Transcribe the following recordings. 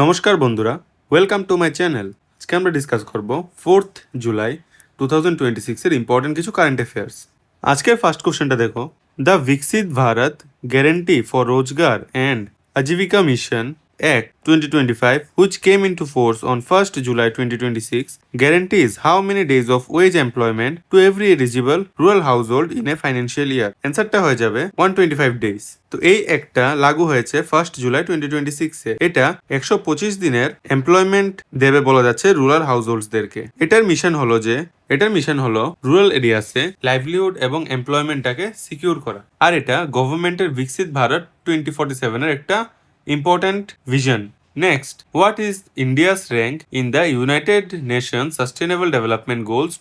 নমস্কার বন্ধুরা, welcome to my channel. আজকে আমরা ডিসকাস করব 4th জুলাই 2026 এর ইম্পর্টেন্ট কিছু কারেন্ট অ্যাফেয়ার্স। আজকের ফার্স্ট কোশ্চেনটা দেখো, দ্য বিকশিত ভারত গ্যারেন্টি ফর রোজগার and Ajeevika mission Act 2025, which came into force on 1st July 2026, guarantees how many days of wage employment to every eligible rural household in a financial year. অ্যান্সারটা হয়ে যাবে 125 days। তো এই একটা লাগু হয়েছে 1st জুলাই 2026 এ। এটা 125 দিনের এমপ্লয়মেন্ট দেবে বলা যাচ্ছে রুরাল হাউসহোল্ডসদেরকে। এটার মিশন হলো রুরাল এরিয়াসে লাইভলিহুড এবং এমপ্লয়মেন্টটাকে সিকিউর করা। আর এটা গভর্নমেন্টের বিকশিত ভারত 2047 এর একটা important vision. Next, what is India's rank in the United Nations Sustainable Development Goals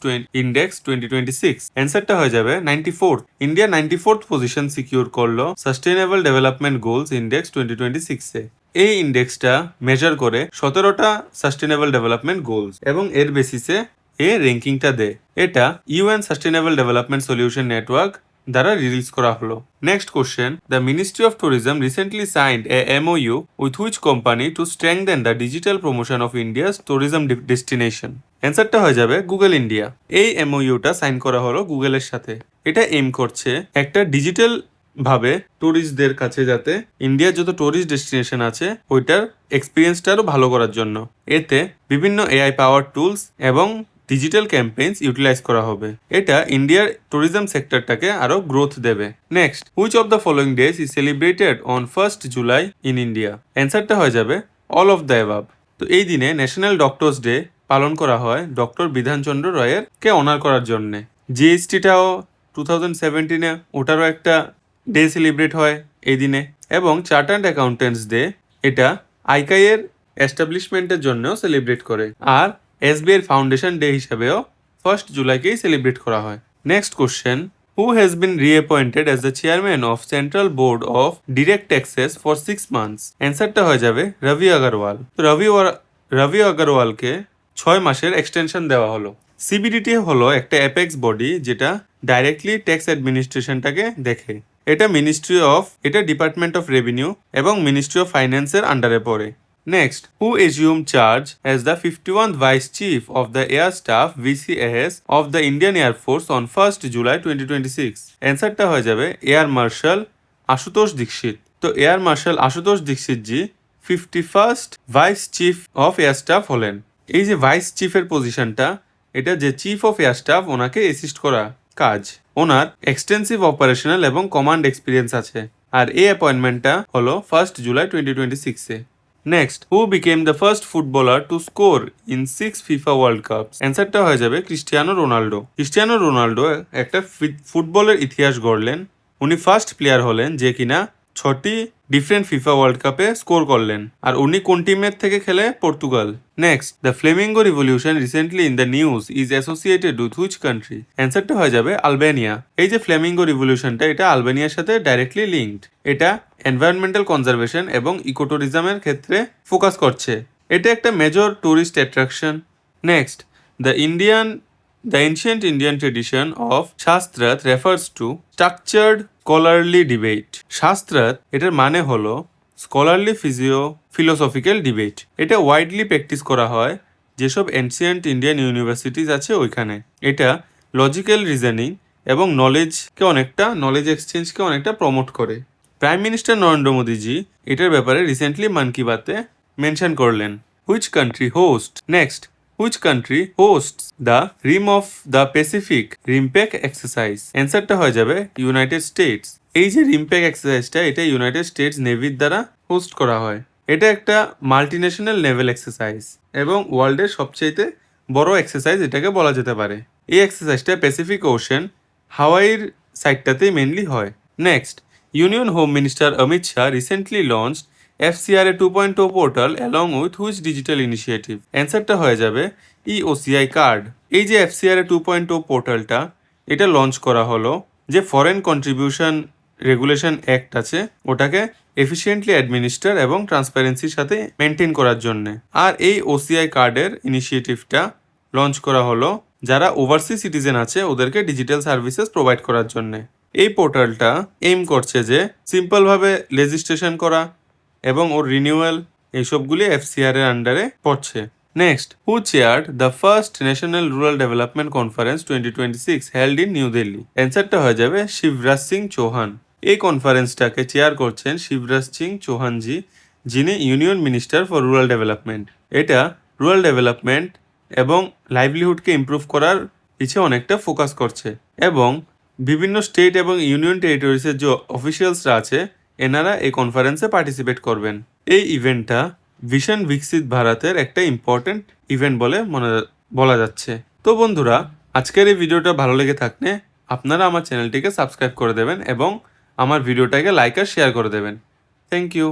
Index 2026? অ্যান্সারটা হয়ে যাবে 94th। India 94th position secure করলো সাস্টেনেবল ডেভেলপমেন্ট গোলস ইন্ডেক্স 2026 এ। এই ইন্ডেক্সটা মেজার করে 17টা সাস্টেনেবল ডেভেলপমেন্ট গোলস এবং এর বেসিসে র্যাঙ্কিংটা দেয়। এটা UN sustainable development solution network দ্বারা রিলিজ করা হলো। Next question, the ministry of tourism recently signed a MOU with which company to strengthen the digital promotion of India's tourism destination. অ্যান্সারটা হয়ে যাবে গুগল ইন্ডিয়া। এই MOUটা সাইন করা হলো গুগলের সাথে। এটা এম করছে একটা ডিজিটাল ভাবে ট্যুরিস্টদের কাছে যাতে ইন্ডিয়ার যত ট্যুরিস্ট ডেস্টিনেশন আছে ওইটার এক্সপিরিয়েন্সটা আরো ভালো করার জন্য। এতে বিভিন্ন AI পাওয়ার টুলস এবং ডিজিটাল ক্যাম্পেইনস ইউটিলাইজ করা হবে। এটা ইন্ডিয়ার ট্যুরিজম সেক্টরটাকে আরো গ্রোথ দেবে। Next, which of the following days is celebrated on 1st July in India. অ্যান্সারটা হয়ে যাবে অল অফ দ্য অ্যাবাভ। তো এই দিনে ন্যাশনাল ডক্টরস ডে পালন করা হয় ডক্টর বিধানচন্দ্র রায়ের কে অনার করার জন্য। GSTটাও 2017 ওটারও একটা ডে সেলিব্রেট হয় এই দিনে। এবং চার্টার্ড অ্যাকাউন্টেন্টস ডে এটা আইকাই এর এস্টাবলিশমেন্টের জন্য সেলিব্রেট করে। আর SBI ফাউন্ডেশন ডে হিসাবেও 1st জুলাইকেই সেলিব্রেট করা হয়। Next question, who has been reappointed as the chairman of central board of direct taxes for 6 months. অ্যান্সারটা হয়ে যাবে রবি আগরওয়াল। রবি আগরওয়ালকে 6 মাসের এক্সটেনশন দেওয়া হলো। CBDT হলো একটা অ্যাপেক্স বডি যেটা ডাইরেক্টলি ট্যাক্স অ্যাডমিনিস্ট্রেশনটাকে দেখে। এটা ডিপার্টমেন্ট অফ রেভিনিউ এবং মিনিস্ট্রি অফ ফাইন্যান্সের আন্ডারে পড়ে। Next, who assumed charge as the 51st Vice Chief of the Air Staff VCAS of the Indian Air Force on 1st July 2026? অ্যান্সারটা হয়ে যাবে এয়ার মার্শাল আশুতোষ দীক্ষিত। তো air marshal Ashutosh Dikshit ji 51st vice chief of air staff হলেন। এই যে vice চিফের পজিশনটা, এটা যে চিফ অফ এয়ার স্টাফ ওনাকে অ্যাসিস্ট করা কাজ। ওনার এক্সটেন্সিভ অপারেশনাল এবং কমান্ড এক্সপিরিয়েন্স আছে। আর এই অ্যাপয়েন্টমেন্টটা হলো 1st জুলাই 2026 এ। Next, who became the first footballer to score in 6 FIFA world cups. অ্যান্সারটা হয়ে যাবে ক্রিস্টিয়ানো রোনাল্ডো একটা ফুটবলের ইতিহাস গড়লেন। উনি ফার্স্ট প্লেয়ার হলেন যে কিনা 6টি ডিফারেন্ট FIFA ওয়ার্ল্ড কাপে স্কোর করলেন। আর উনি কোন টিমের থেকে খেলে? Portugal. Next, the Flamengo revolution recently in the news is associated with which country. অ্যান্সারটা হয়ে যাবে আলবেনিয়া। এই যে ফ্লেমিঙ্গো রিভলিউশনটা এটা আলবেনিয়ার সাথে ডাইরেক্টলি লিঙ্কড। এটা এনভায়রনমেন্টাল কনজারভেশন এবং ইকোট্যুরিজমের ক্ষেত্রে ফোকাস করছে। এটা একটা major tourist attraction. Next, The ancient Indian tradition of Shastrat refers to structured scholarly debate. Shastrat এটার মানে হলো স্কলারলি ফিলোসফিক্যাল ডিবেট। এটা ওয়াইডলি প্র্যাকটিস করা হয় যেসব এনশিয়েন্ট ইন্ডিয়ান ইউনিভার্সিটিজ আছে ওইখানে। এটা লজিক্যাল রিজনিং এবং নলেজ এক্সচেঞ্জকে অনেকটা প্রমোট করে। প্রাইম মিনিস্টার নরেন্দ্র মোদীজি এটার ব্যাপারে রিসেন্টলি মন কি বাতে মেনশন করলেন। Which country hosts the Rim of the Pacific RIMPAC exercise? অ্যান্সারটা হয়ে যাবে ইউনাইটেড স্টেটস। এই যে রিমপ্যাক এক্সারসাইজটা এটা ইউনাইটেড স্টেটস নেভির দ্বারা হোস্ট করা হয়। এটা একটা মাল্টিন্যাশনাল নেভেল এক্সারসাইজ এবং ওয়ার্ল্ডের সবচেয়ে বড় এক্সারসাইজ এটাকে বলা যেতে পারে। এই এক্সারসাইজটা প্যাসিফিক ওশেন হাওয়াইয়ের সাইডটাতেই মেনলি হয়। Next, Union Home Minister Amit Shah recently launched FCRA 2.0 portal along with which digital initiative? অ্যান্সারটা হয়ে যাবে EOCI কার্ড। এই যে FCRA 2.0 পোর্টালটা এটা লঞ্চ করা হলো যে ফরেন কন্ট্রিবিউশন রেগুলেশন অ্যাক্ট আছে ওটাকে এফিশিয়েন্টলি অ্যাডমিনিস্টার এবং ট্রান্সপারেন্সির সাথে মেনটেন করার জন্য। আর এই OCI কার্ডের ইনিশিয়েটিভটা লঞ্চ করা হলো যারা ওভারসি সিটিজেন আছে ওদেরকে ডিজিটাল সার্ভিসেস প্রোভাইড করার জন্য। এই পোর্টালটা এইম করছে যে সিম্পলভাবে রেজিস্ট্রেশন করা এবং ওর রিনিউয়াল এইসবগুলি এফসিআর এর আন্ডারে পড়ছে। Next, who chaired the first national rural development conference 2026 held in new Delhi? অ্যান্সারটা হয়ে যাবে শিবরাজ সিং চৌহান। এই কনফারেন্সটাকে চেয়ার করছেন শিবরাজ সিং চৌহানজি, যিনি union minister for rural development. এটা রুরাল ডেভেলপমেন্ট এবং লাইভলিহুডকে ইমপ্রুভ করার পিছিয়ে অনেকটা ফোকাস করছে, এবং বিভিন্ন স্টেট এবং ইউনিয়ন টেরিটরিজের যে অফিসিয়ালসরা আছে এনারা এই কনফারেন্সে পার্টিসিপেট করবেন। এই ইভেন্টটা ভিশন বিকশিত ভারতের একটা ইম্পর্টেন্ট ইভেন্ট বলে বলা যাচ্ছে। তো বন্ধুরা, আজকের এই ভিডিওটা ভালো লেগে থাকলে আপনারা আমার চ্যানেলটিকে সাবস্ক্রাইব করে দেবেন এবং আমার ভিডিওটাকে লাইক আর শেয়ার করে দেবেন। Thank you.